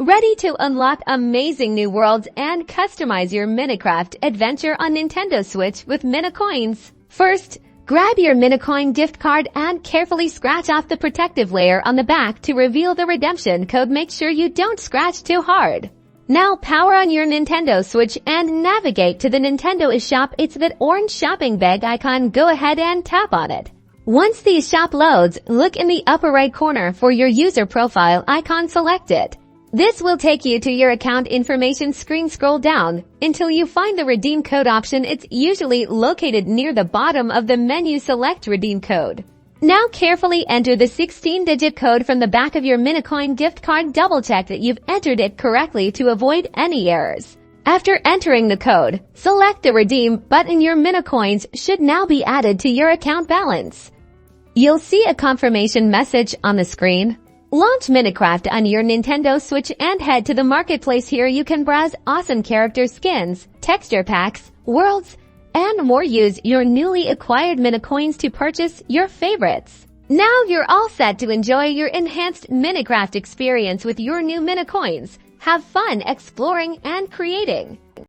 Ready to unlock amazing new worlds and customize your Minecraft adventure on Nintendo Switch with Minecoins. First, grab your Minecoin gift card and carefully scratch off the protective layer on the back to reveal the redemption code. Make sure you don't scratch too hard. Now power on your Nintendo Switch and navigate to the Nintendo eShop. It's that orange shopping bag icon. Go ahead and tap on it. Once the eShop loads, look in the upper right corner for your user profile icon. Select it. This will take you to your account information screen. Scroll down until you find the redeem code option. It's usually located near the bottom of the menu. Select redeem code. Now carefully enter the 16-digit code from the back of your Minecoin gift card. Double check that you've entered it correctly to avoid any errors. After entering the code, select the redeem button. Your Minecoins should now be added to your account balance. You'll see a confirmation message on the screen. Launch Minecraft on your Nintendo Switch and head to the marketplace. Here you can browse awesome character skins, texture packs, worlds, and more. Use your newly acquired Minecoins to purchase your favorites. Now you're all set to enjoy your enhanced Minecraft experience with your new Minecoins. Have fun exploring and creating.